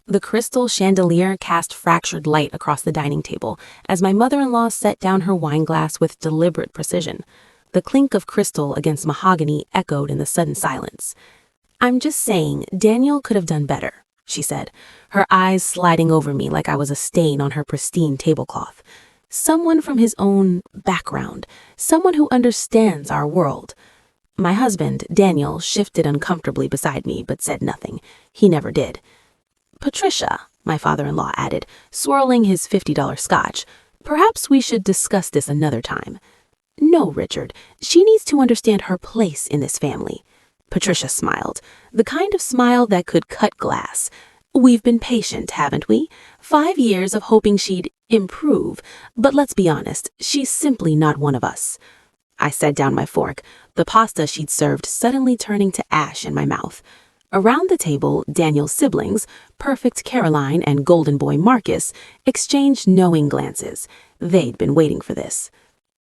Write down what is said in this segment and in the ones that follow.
The crystal chandelier cast fractured light across the dining table as my mother-in-law set down her wine glass with deliberate precision. The clink of crystal against mahogany echoed in the sudden silence. "I'm just saying, Daniel could have done better," she said, her eyes sliding over me like I was a stain on her pristine tablecloth. "Someone from his own background, someone who understands our world." My husband, Daniel, shifted uncomfortably beside me but said nothing. He never did. "Patricia," my father-in-law added, swirling his $50 scotch, "perhaps we should discuss this another time." "No, Richard, she needs to understand her place in this family." Patricia smiled, the kind of smile that could cut glass. "We've been patient, haven't we? 5 years of hoping she'd improve, but let's be honest, she's simply not one of us." I set down my fork, the pasta she'd served suddenly turning to ash in my mouth. Around the table, Daniel's siblings, Perfect Caroline and Golden Boy Marcus, exchanged knowing glances. They'd been waiting for this.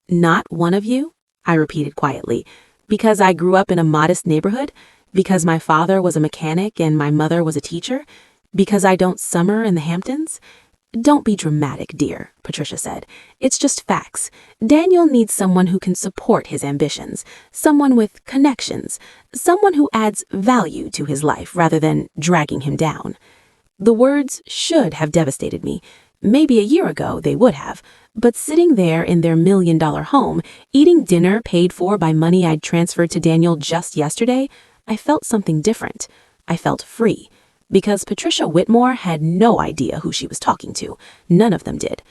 "Not one of you?" I repeated quietly. "Because I grew up in a modest neighborhood? Because my father was a mechanic and my mother was a teacher? Because I don't summer in the Hamptons?" "Don't be dramatic, dear," Patricia said. "It's just facts. Daniel needs someone who can support his ambitions, someone with connections, someone who adds value to his life rather than dragging him down." The words should have devastated me. Maybe a year ago they would have, but sitting there in their $1 million home, eating dinner paid for by money I'd transferred to Daniel just yesterday, I felt something different. I felt free. Because Patricia Whitmore had no idea who she was talking to. None of them did.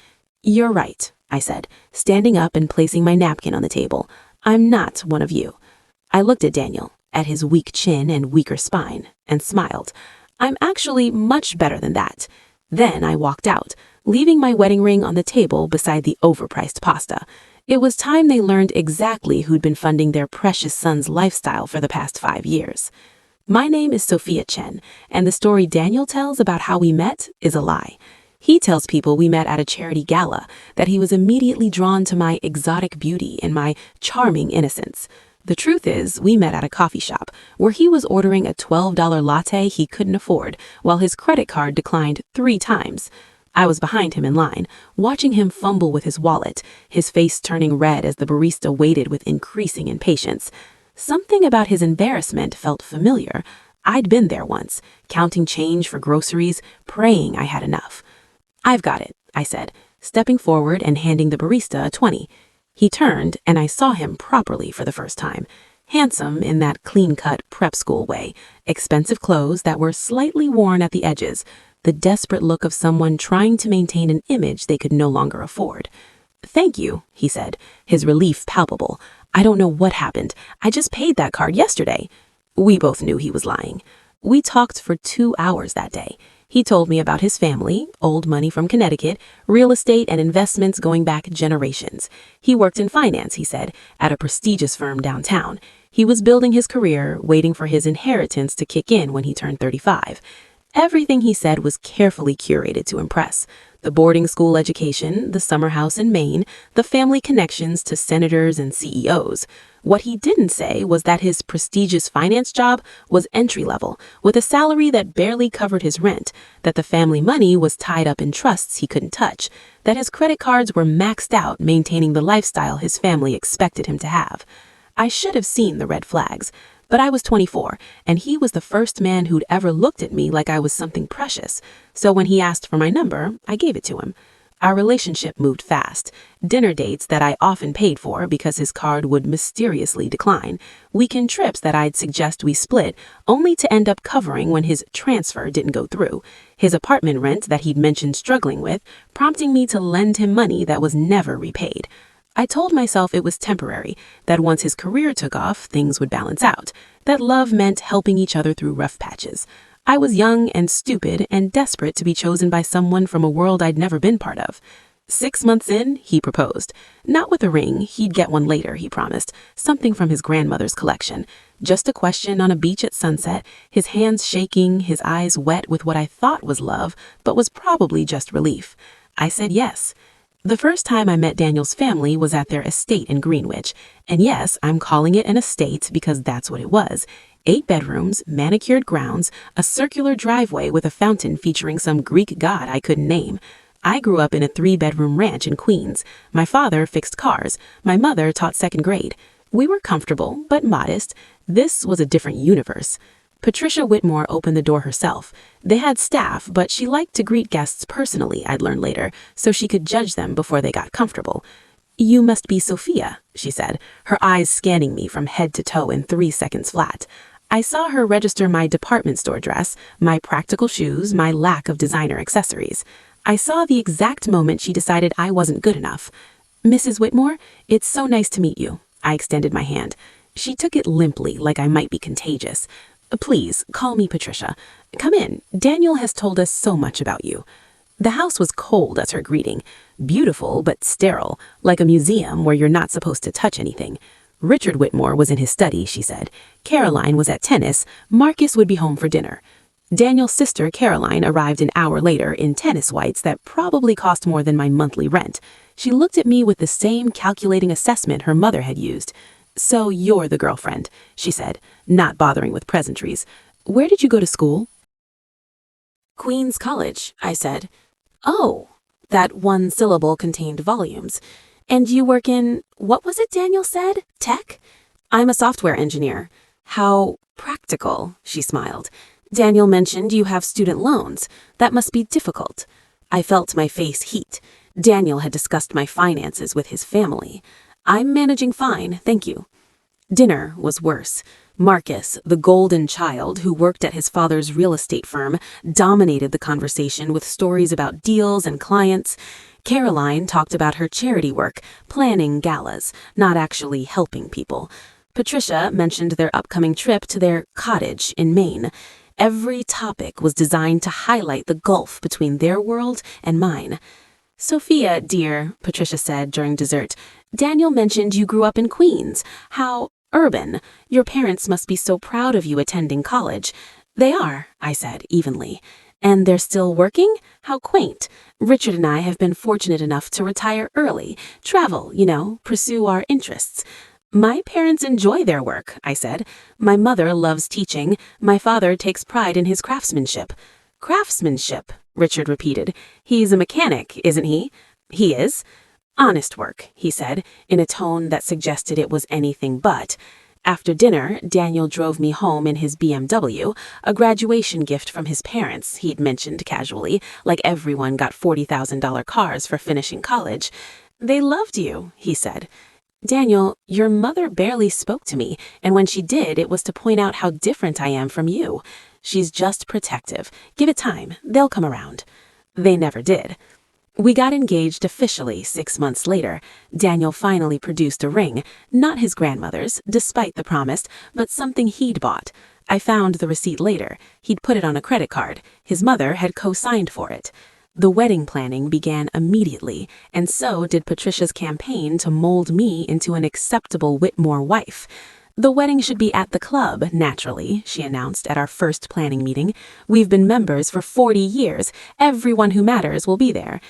"You're right," I said, standing up and placing my napkin on the table. "I'm not one of you." I looked at Daniel, at his weak chin and weaker spine, and smiled. "I'm actually much better than that." Then I walked out, leaving my wedding ring on the table beside the overpriced pasta. It was time they learned exactly who'd been funding their precious son's lifestyle for the past 5 years. My name is Sophia Chen, and the story Daniel tells about how we met is a lie. He tells people we met at a charity gala, that he was immediately drawn to my exotic beauty and my charming innocence. The truth is, we met at a coffee shop, where he was ordering a $12 latte he couldn't afford, while his credit card declined 3 times. I was behind him in line, watching him fumble with his wallet, his face turning red as the barista waited with increasing impatience. Something about his embarrassment felt familiar. I'd been there once, counting change for groceries, praying I had enough. "I've got it," I said, stepping forward and handing the barista a 20. He turned, and I saw him properly for the first time. Handsome in that clean-cut prep school way, expensive clothes that were slightly worn at the edges, the desperate look of someone trying to maintain an image they could no longer afford. "Thank you," he said, his relief palpable. "I don't know what happened. I just paid that card yesterday." We both knew he was lying. We talked for 2 hours that day. He told me about his family, old money from Connecticut, real estate and investments going back generations. He worked in finance, he said, at a prestigious firm downtown. He was building his career, waiting for his inheritance to kick in when he turned 35. Everything he said was carefully curated to impress. The boarding school education, the summer house in Maine, the family connections to senators and CEOs. What he didn't say was that his prestigious finance job was entry-level, with a salary that barely covered his rent, that the family money was tied up in trusts he couldn't touch, that his credit cards were maxed out maintaining the lifestyle his family expected him to have. I should have seen the red flags. But I was 24, and he was the first man who'd ever looked at me like I was something precious. So when he asked for my number, I gave it to him. Our relationship moved fast. Dinner dates that I often paid for because his card would mysteriously decline. Weekend trips that I'd suggest we split, only to end up covering when his transfer didn't go through. His apartment rent that he'd mentioned struggling with, prompting me to lend him money that was never repaid. I told myself it was temporary, that once his career took off, things would balance out, that love meant helping each other through rough patches. I was young and stupid and desperate to be chosen by someone from a world I'd never been part of. 6 months in, he proposed. Not with a ring, he'd get one later, he promised, something from his grandmother's collection. Just a question on a beach at sunset, his hands shaking, his eyes wet with what I thought was love, but was probably just relief. I said yes. The first time I met Daniel's family was at their estate in Greenwich. And yes, I'm calling it an estate because that's what it was. 8 bedrooms, manicured grounds, a circular driveway with a fountain featuring some Greek god I couldn't name. I grew up in a 3-bedroom ranch in Queens. My father fixed cars. My mother taught 2nd grade. We were comfortable, but modest. This was a different universe. Patricia Whitmore opened the door herself. They had staff, but she liked to greet guests personally, I'd learn later, so she could judge them before they got comfortable. "You must be Sophia," she said, her eyes scanning me from head to toe in 3 seconds flat. I saw her register my department store dress, my practical shoes, my lack of designer accessories. I saw the exact moment she decided I wasn't good enough. "Mrs. Whitmore, it's so nice to meet you." I extended my hand. She took it limply, like I might be contagious. "Please, call me Patricia. Come in. Daniel has told us so much about you." The house was cold as her greeting. Beautiful, but sterile, like a museum where you're not supposed to touch anything. Richard Whitmore was in his study, she said. Caroline was at tennis. Marcus would be home for dinner. Daniel's sister, Caroline, arrived an hour later in tennis whites that probably cost more than my monthly rent. She looked at me with the same calculating assessment her mother had used. "So you're the girlfriend," she said, not bothering with pleasantries. "Where did you go to school?" "Queen's College," I said. "Oh." That one syllable contained volumes. "And you work in, what was it Daniel said? Tech?" "I'm a software engineer." "How practical," she smiled. "Daniel mentioned you have student loans. That must be difficult." I felt my face heat. Daniel had discussed my finances with his family. "I'm managing fine, thank you." Dinner was worse. Marcus, the golden child who worked at his father's real estate firm, dominated the conversation with stories about deals and clients. Caroline talked about her charity work, planning galas, not actually helping people. Patricia mentioned their upcoming trip to their cottage in Maine. Every topic was designed to highlight the gulf between their world and mine. "Sophia, dear," Patricia said during dessert, "Daniel mentioned you grew up in Queens. How urban. Your parents must be so proud of you attending college." "They are," I said evenly. "And they're still working? How quaint. Richard and I have been fortunate enough to retire early, travel, pursue our interests." "My parents enjoy their work," I said. "My mother loves teaching. My father takes pride in his craftsmanship." "Craftsmanship," Richard repeated. "He's a mechanic, isn't he?" "He is." "Honest work," he said, in a tone that suggested it was anything but. After dinner, Daniel drove me home in his BMW, a graduation gift from his parents, he'd mentioned casually, like everyone got $40,000 cars for finishing college. "They loved you," he said. "Daniel, your mother barely spoke to me, and when she did, it was to point out how different I am from you. She's just protective. Give it time. They'll come around." They never did. We got engaged officially 6 months later. Daniel finally produced a ring, not his grandmother's, despite the promise, but something he'd bought. I found the receipt later. He'd put it on a credit card. His mother had co-signed for it. The wedding planning began immediately, and so did Patricia's campaign to mold me into an acceptable Whitmore wife. "The wedding should be at the club, naturally," she announced at our first planning meeting. "We've been members for 40 years. Everyone who matters will be there."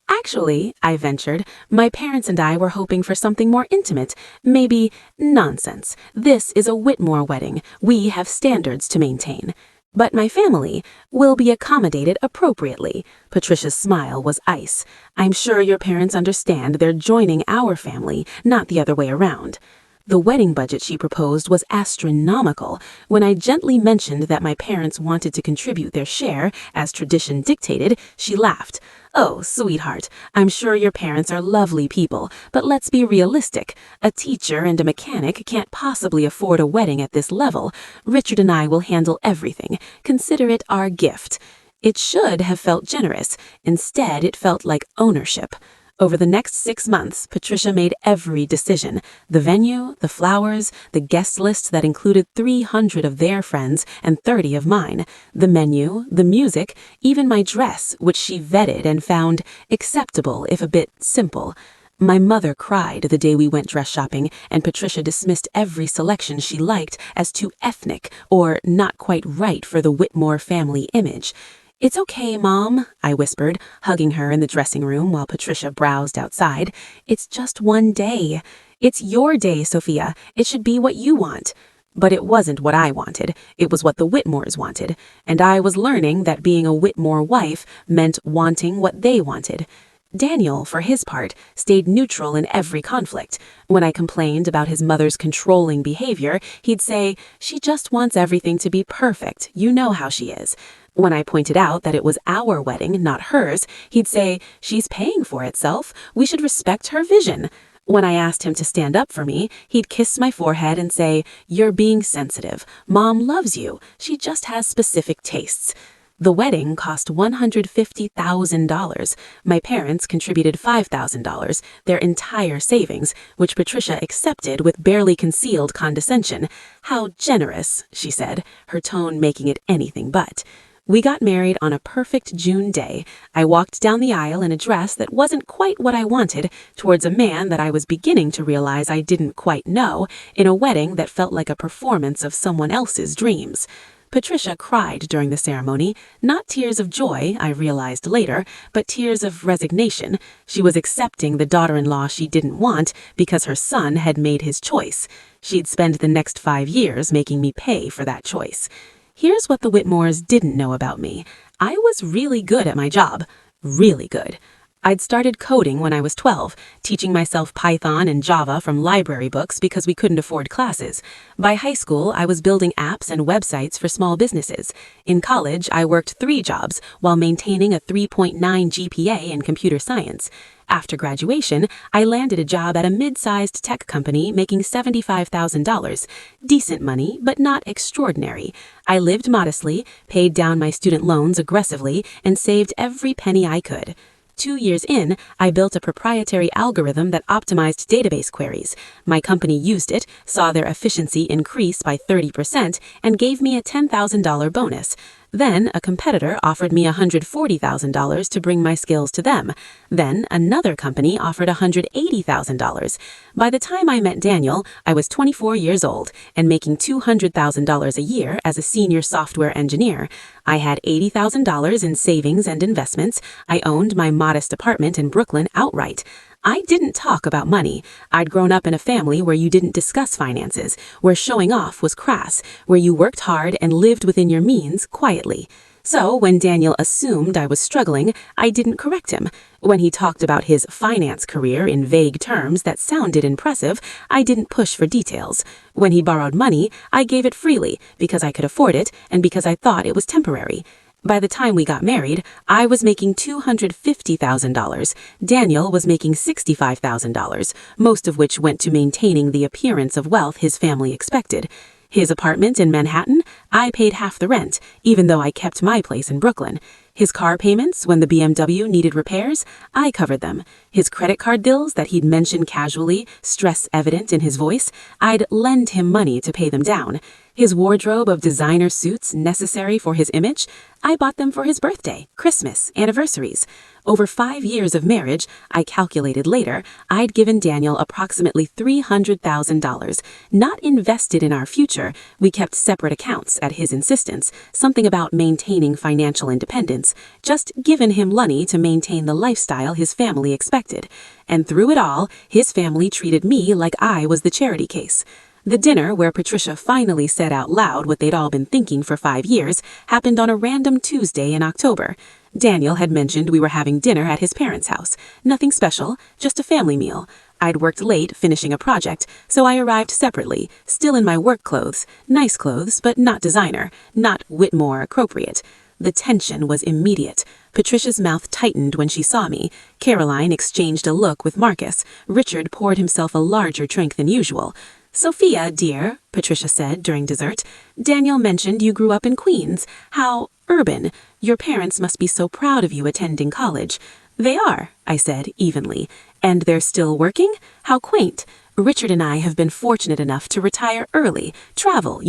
"Actually," I ventured, "my parents and I were hoping for something more intimate. Maybe nonsense. This is a Whitmore wedding. We have standards to maintain." "But my family will be accommodated appropriately." Patricia's smile was ice. "I'm sure your parents understand they're joining our family, not the other way around." The wedding budget she proposed was astronomical. When I gently mentioned that my parents wanted to contribute their share, as tradition dictated, she laughed. "Oh, sweetheart, I'm sure your parents are lovely people, but let's be realistic. A teacher and a mechanic can't possibly afford a wedding at this level. Richard and I will handle everything. Consider it our gift." It should have felt generous. Instead, it felt like ownership. Over the next 6 months, Patricia made every decision. The venue, the flowers, the guest list that included 300 of their friends and 30 of mine, the menu, the music, even my dress, which she vetted and found acceptable if a bit simple. My mother cried the day we went dress shopping, and Patricia dismissed every selection she liked as too ethnic or not quite right for the Whitmore family image. "It's okay, Mom," I whispered, hugging her in the dressing room while Patricia browsed outside. "It's just one day." "It's your day, Sophia. It should be what you want." But it wasn't what I wanted, it was what the Whitmores wanted, and I was learning that being a Whitmore wife meant wanting what they wanted. Daniel, for his part, stayed neutral in every conflict. When I complained about his mother's controlling behavior, he'd say, "She just wants everything to be perfect, you know how she is." When I pointed out that it was our wedding, not hers, he'd say, "She's paying for itself, we should respect her vision." When I asked him to stand up for me, he'd kiss my forehead and say, "You're being sensitive. Mom loves you. She just has specific tastes." The wedding cost $150,000. My parents contributed $5,000, their entire savings, which Patricia accepted with barely concealed condescension. "How generous," she said, her tone making it anything but. We got married on a perfect June day. I walked down the aisle in a dress that wasn't quite what I wanted, towards a man that I was beginning to realize I didn't quite know, in a wedding that felt like a performance of someone else's dreams. Patricia cried during the ceremony, not tears of joy, I realized later, but tears of resignation. She was accepting the daughter-in-law she didn't want because her son had made his choice. She'd spend the next 5 years making me pay for that choice. Here's what the Whitmores didn't know about me. I was really good at my job. Really good. I'd started coding when I was 12, teaching myself Python and Java from library books because we couldn't afford classes. By high school, I was building apps and websites for small businesses. In college, I worked 3 jobs while maintaining a 3.9 GPA in computer science. After graduation, I landed a job at a mid-sized tech company making $75,000. Decent money, but not extraordinary. I lived modestly, paid down my student loans aggressively, and saved every penny I could. 2 years in, I built a proprietary algorithm that optimized database queries. My company used it, saw their efficiency increase by 30%, and gave me a $10,000 bonus. Then a competitor offered me $140,000 to bring my skills to them. Then another company offered $180,000. By the time I met Daniel, I was 24 years old and making $200,000 a year as a senior software engineer. I had $80,000 in savings and investments. I owned my modest apartment in Brooklyn outright. I didn't talk about money. I'd grown up in a family where you didn't discuss finances, where showing off was crass, where you worked hard and lived within your means quietly. So when Daniel assumed I was struggling, I didn't correct him. When he talked about his finance career in vague terms that sounded impressive, I didn't push for details. When he borrowed money, I gave it freely because I could afford it and because I thought it was temporary. By the time we got married, I was making $250,000. Daniel was making $65,000, most of which went to maintaining the appearance of wealth his family expected. His apartment in Manhattan, I paid half the rent, even though I kept my place in Brooklyn. His car payments, when the BMW needed repairs, I covered them. His credit card bills that he'd mention casually, stress evident in his voice, I'd lend him money to pay them down. His wardrobe of designer suits necessary for his image, I bought them for his birthday, Christmas, anniversaries. Over 5 years of marriage, I calculated later, I'd given Daniel approximately $300,000, not invested in our future. We kept separate accounts at his insistence, something about maintaining financial independence, just given him money to maintain the lifestyle his family expected. And through it all, his family treated me like I was the charity case. The dinner, where Patricia finally said out loud what they'd all been thinking for 5 years, happened on a random Tuesday in October. Daniel had mentioned we were having dinner at his parents' house. Nothing special, just a family meal. I'd worked late finishing a project, so I arrived separately, still in my work clothes. Nice clothes, but not designer, not Whitmore appropriate. The tension was immediate. Patricia's mouth tightened when she saw me. Caroline exchanged a look with Marcus. Richard poured himself a larger drink than usual. "Sophia, dear," Patricia said during dessert, "Daniel mentioned you grew up in Queens. How urban. Your parents must be so proud of you attending college." "They are," I said evenly. "And they're still working? How quaint. Richard and I have been fortunate enough to retire early, travel,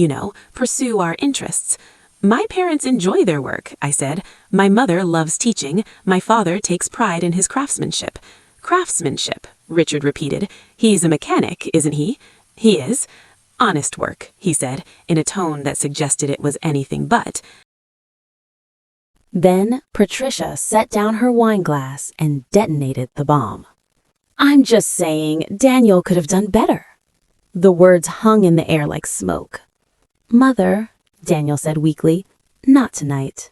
pursue our interests." "My parents enjoy their work," I said. "My mother loves teaching. My father takes pride in his craftsmanship." "Craftsmanship," Richard repeated. "He's a mechanic, isn't he?" "He is." "Honest work," he said, in a tone that suggested it was anything but. Then Patricia set down her wine glass and detonated the bomb. "I'm just saying, Daniel could have done better." The words hung in the air like smoke. Mother, Daniel said weakly, not tonight.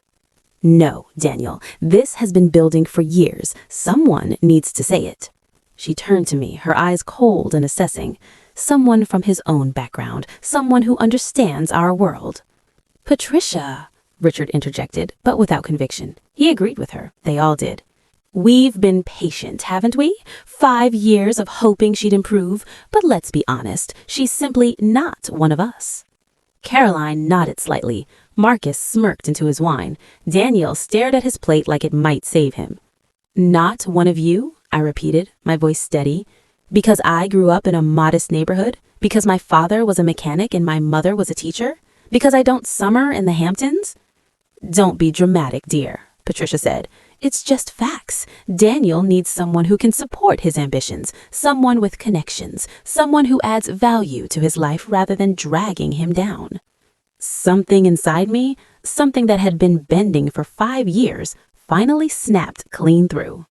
No, Daniel, this has been building for years. Someone needs to say it. She turned to me, her eyes cold and assessing. Someone from his own background, someone who understands our world. Patricia, Richard interjected, but without conviction. He agreed with her. They all did. We've been patient, haven't we? 5 years of hoping she'd improve, but let's be honest, she's simply not one of us. Caroline nodded slightly. Marcus smirked into his wine. Daniel stared at his plate like it might save him. Not one of you? I repeated, my voice steady. Because I grew up in a modest neighborhood? Because my father was a mechanic and my mother was a teacher? Because I don't summer in the Hamptons? Don't be dramatic, dear, Patricia said. It's just facts. Daniel needs someone who can support his ambitions, someone with connections, someone who adds value to his life rather than dragging him down. Something inside me, something that had been bending for 5 years, finally snapped clean through.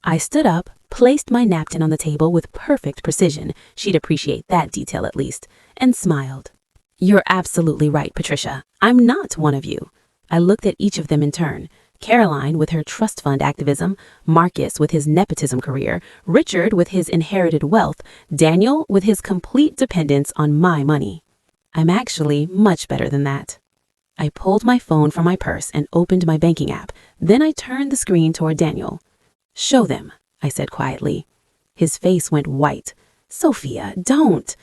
I stood up, placed my napkin on the table with perfect precision, she'd appreciate that detail at least, and smiled. You're absolutely right, Patricia. I'm not one of you. I looked at each of them in turn. Caroline with her trust fund activism, Marcus with his nepotism career, Richard with his inherited wealth, Daniel with his complete dependence on my money. I'm actually much better than that. I pulled my phone from my purse and opened my banking app. Then I turned the screen toward Daniel. Show them, I said quietly. His face went white. Sophia, don't.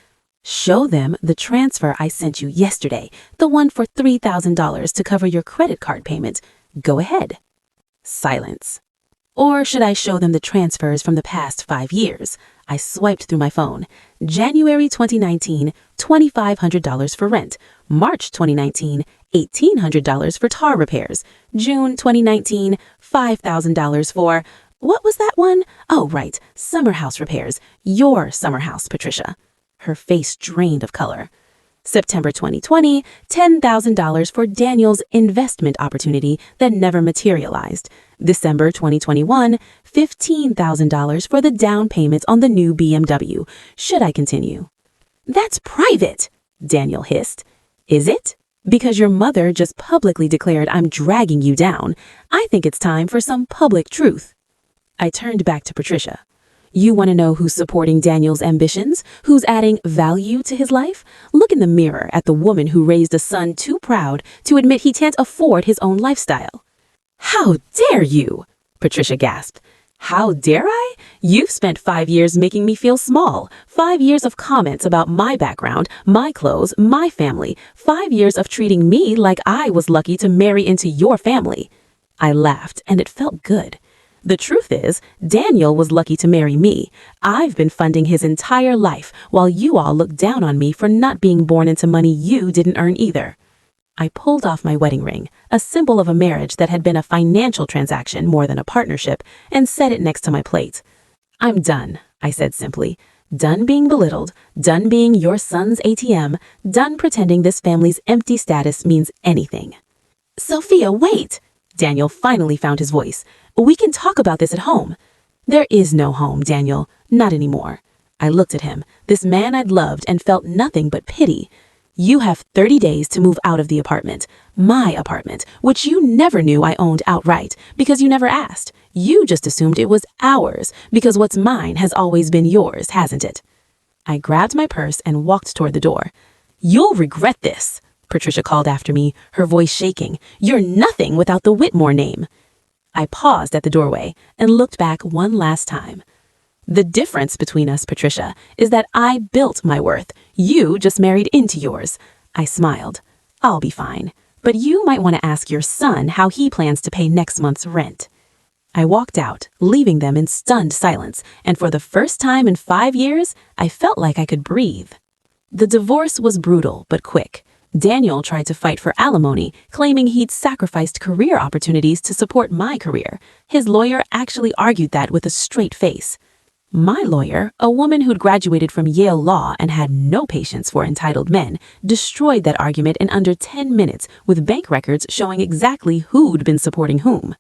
Show them the transfer I sent you yesterday, the one for $3,000 to cover your credit card payment. Go ahead. Silence. Or should I show them the transfers from the past 5 years? I swiped through my phone. January 2019, $2,500 for rent. March 2019, $1,800 for tar repairs. June 2019, $5,000 for... What was that one? Oh, right. Summer house repairs. Your summer house, Patricia. Her face drained of color. September 2020, $10,000 for Daniel's investment opportunity that never materialized. December 2021, $15,000 for the down payment on the new BMW. Should I continue? That's private, Daniel hissed. Is it? Because your mother just publicly declared I'm dragging you down. I think it's time for some public truth. I turned back to Patricia. You want to know who's supporting Daniel's ambitions? Who's adding value to his life? Look in the mirror at the woman who raised a son too proud to admit he can't afford his own lifestyle. How dare you? Patricia gasped. How dare I? You've spent 5 years making me feel small. 5 years of comments about my background, my clothes, my family. 5 years of treating me like I was lucky to marry into your family. I laughed, and it felt good. The truth is, Daniel was lucky to marry me. I've been funding his entire life, while you all look down on me for not being born into money you didn't earn either. I pulled off my wedding ring, a symbol of a marriage that had been a financial transaction more than a partnership, and set it next to my plate. I'm done, I said simply. Done being belittled, done being your son's ATM, done pretending this family's empty status means anything. Sophia, wait! Daniel finally found his voice. We can talk about this at home. There is no home, Daniel. Not anymore. I looked at him, this man I'd loved and felt nothing but pity. You have 30 days to move out of the apartment. My apartment, which you never knew I owned outright because you never asked. You just assumed it was ours because what's mine has always been yours, hasn't it? I grabbed my purse and walked toward the door. You'll regret this, Patricia called after me, her voice shaking. You're nothing without the Whitmore name. I paused at the doorway and looked back one last time. The difference between us, Patricia, is that I built my worth. You just married into yours. I smiled. I'll be fine. But you might want to ask your son how he plans to pay next month's rent. I walked out, leaving them in stunned silence, and for the first time in 5 years, I felt like I could breathe. The divorce was brutal but quick. Daniel tried to fight for alimony, claiming he'd sacrificed career opportunities to support my career. His lawyer actually argued that with a straight face. My lawyer, a woman who'd graduated from Yale Law and had no patience for entitled men, destroyed that argument in under 10 minutes with bank records showing exactly who'd been supporting whom.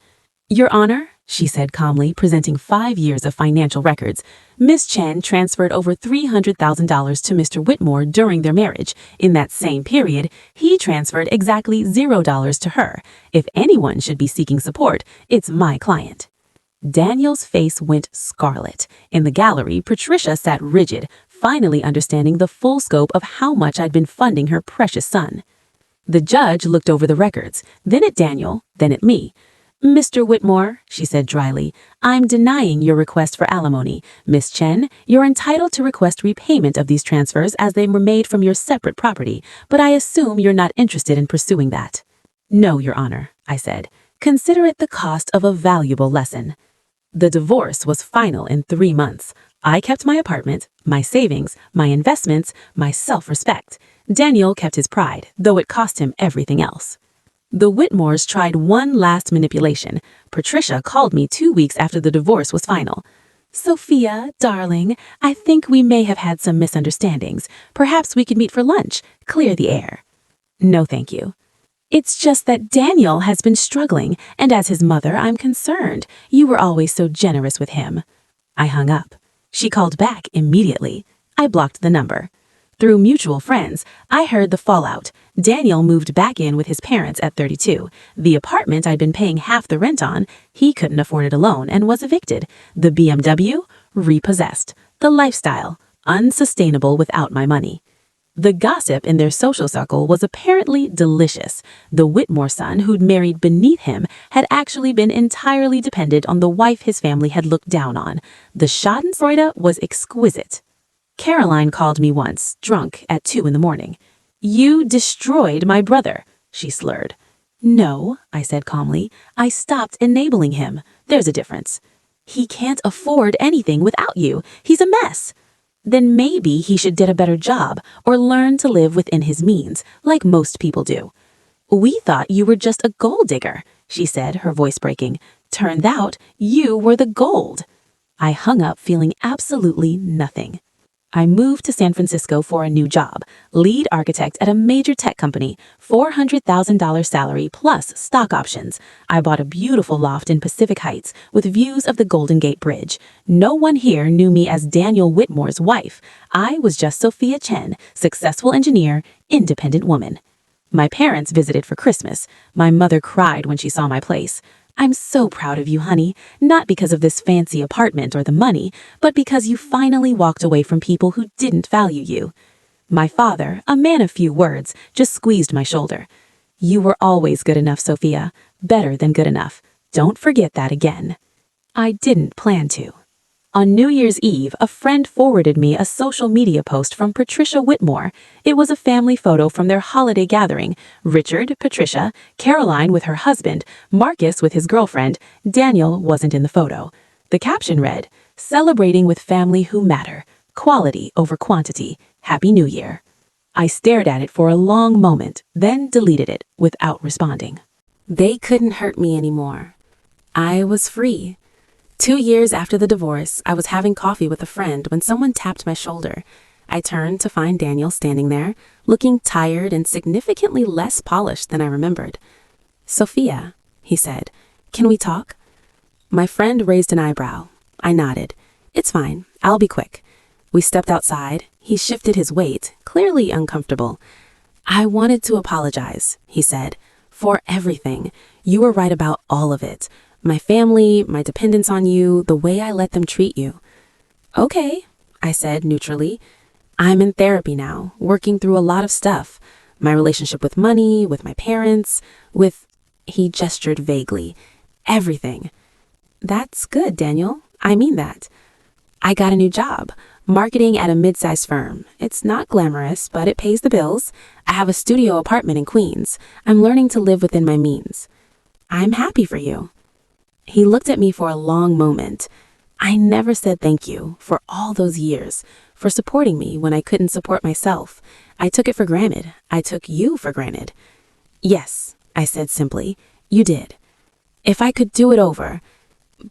Your Honor, she said calmly, presenting 5 years of financial records. Miss Chen transferred over $300,000 to Mr. Whitmore during their marriage. In that same period, he transferred exactly $0 to her. If anyone should be seeking support, it's my client. Daniel's face went scarlet. In the gallery, Patricia sat rigid, finally understanding the full scope of how much I'd been funding her precious son. The judge looked over the records, then at Daniel, then at me. Mr. Whitmore, she said dryly, I'm denying your request for alimony. Miss Chen, you're entitled to request repayment of these transfers as they were made from your separate property, but I assume you're not interested in pursuing that. No, Your Honor, I said. Consider it the cost of a valuable lesson. The divorce was final in 3 months. I kept my apartment, my savings, my investments, my self-respect. Daniel kept his pride, though it cost him everything else. The Whitmores tried one last manipulation. Patricia called me 2 weeks after the divorce was final. Sophia, darling, I think we may have had some misunderstandings. Perhaps we could meet for lunch, clear the air. No, thank you. It's just that Daniel has been struggling, and as his mother, I'm concerned. You were always so generous with him. I hung up. She called back immediately. I blocked the number. Through mutual friends, I heard the fallout. Daniel moved back in with his parents at 32. The apartment I'd been paying half the rent on, he couldn't afford it alone and was evicted. The BMW, repossessed. The lifestyle, unsustainable without my money. The gossip in their social circle was apparently delicious. The Whitmore son who'd married beneath him had actually been entirely dependent on the wife his family had looked down on. The schadenfreude was exquisite. Caroline called me once, drunk, at 2 a.m. You destroyed my brother, she slurred. No, I said calmly. I stopped enabling him. There's a difference. He can't afford anything without you. He's a mess. Then maybe he should get a better job or learn to live within his means, like most people do. We thought you were just a gold digger, she said, her voice breaking. Turned out you were the gold. I hung up feeling absolutely nothing. I moved to San Francisco for a new job, lead architect at a major tech company, $400,000 salary plus stock options. I bought a beautiful loft in Pacific Heights with views of the Golden Gate Bridge. No one here knew me as Daniel Whitmore's wife. I was just Sophia Chen, successful engineer, independent woman. My parents visited for Christmas. My mother cried when she saw my place. I'm so proud of you, honey, not because of this fancy apartment or the money, but because you finally walked away from people who didn't value you. My father, a man of few words, just squeezed my shoulder. You were always good enough, Sophia. Better than good enough. Don't forget that again. I didn't plan to. On New Year's Eve, a friend forwarded me a social media post from Patricia Whitmore. It was a family photo from their holiday gathering. Richard, Patricia, Caroline with her husband, Marcus with his girlfriend. Daniel wasn't in the photo. The caption read, "Celebrating with family who matter. Quality over quantity. Happy New Year." I stared at it for a long moment, then deleted it without responding. They couldn't hurt me anymore. I was free. 2 years after the divorce, I was having coffee with a friend when someone tapped my shoulder. I turned to find Daniel standing there, looking tired and significantly less polished than I remembered. "Sophia," he said, "can we talk?" My friend raised an eyebrow. I nodded. "It's fine. I'll be quick." We stepped outside. He shifted his weight, clearly uncomfortable. "I wanted to apologize," he said, "for everything. You were right about all of it. My family, my dependence on you, the way I let them treat you." "Okay," I said neutrally. "I'm in therapy now, working through a lot of stuff. My relationship with money, with my parents, with—" He gestured vaguely. "Everything." "That's good, Daniel. I mean that. I got a new job, marketing at a mid-sized firm. It's not glamorous, but it pays the bills. I have a studio apartment in Queens. I'm learning to live within my means. I'm happy for you." He looked at me for a long moment. I never said thank you for all those years, for supporting me when I couldn't support myself. I took it for granted. I took you for granted. "Yes," I said simply, "you did. If I could do it over."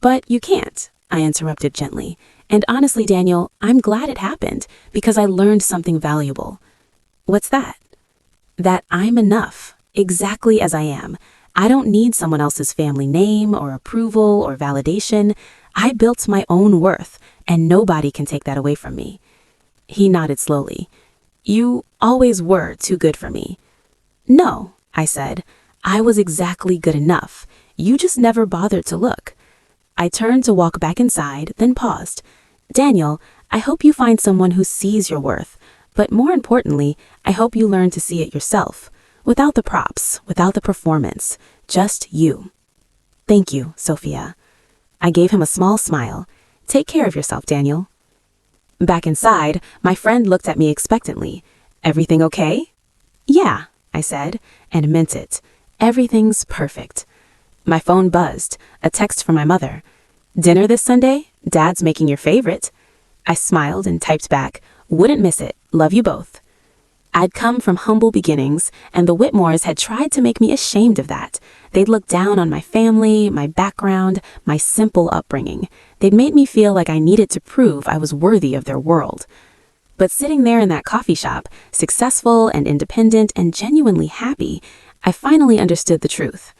"But you can't," I interrupted gently. "And honestly, Daniel, I'm glad it happened because I learned something valuable." "What's that?" "That I'm enough, exactly as I am. I don't need someone else's family name or approval or validation. I built my own worth, and nobody can take that away from me. He nodded slowly. You always were too good for me. No, I said. I was exactly good enough. You just never bothered to look. I turned to walk back inside, then paused. Daniel, I hope you find someone who sees your worth. But more importantly, I hope you learn to see it yourself. Without the props, without the performance. Just you. Thank you, Sophia. I gave him a small smile. Take care of yourself, Daniel. Back inside, my friend looked at me expectantly. Everything okay? Yeah, I said, and meant it. Everything's perfect. My phone buzzed, a text from my mother. Dinner this Sunday? Dad's making your favorite. I smiled and typed back, wouldn't miss it, love you both. I'd come from humble beginnings, and the Whitmores had tried to make me ashamed of that. They'd looked down on my family, my background, my simple upbringing. They'd made me feel like I needed to prove I was worthy of their world. But sitting there in that coffee shop, successful and independent and genuinely happy, I finally understood the truth.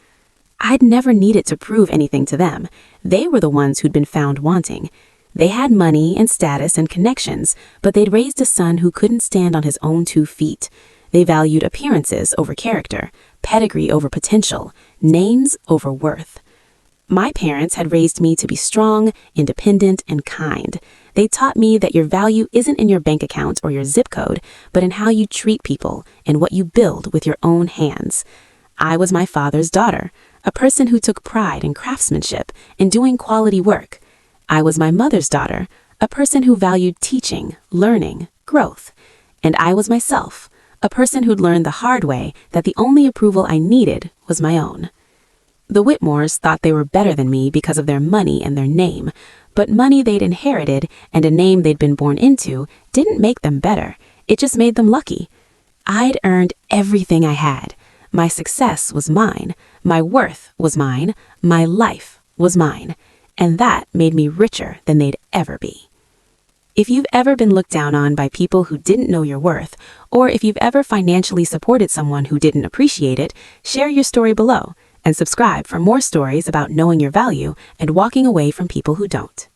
I'd never needed to prove anything to them. They were the ones who'd been found wanting. They had money and status and connections, but they'd raised a son who couldn't stand on his own 2 feet. They valued appearances over character, pedigree over potential, names over worth. My parents had raised me to be strong, independent, and kind. They taught me that your value isn't in your bank account or your zip code, but in how you treat people and what you build with your own hands. I was my father's daughter, a person who took pride in craftsmanship and doing quality work. I was my mother's daughter, a person who valued teaching, learning, growth. And I was myself, a person who'd learned the hard way that the only approval I needed was my own. The Whitmores thought they were better than me because of their money and their name, but money they'd inherited and a name they'd been born into didn't make them better. It just made them lucky. I'd earned everything I had. My success was mine. My worth was mine. My life was mine. And that made me richer than they'd ever be. If you've ever been looked down on by people who didn't know your worth, or if you've ever financially supported someone who didn't appreciate it, share your story below and subscribe for more stories about knowing your value and walking away from people who don't.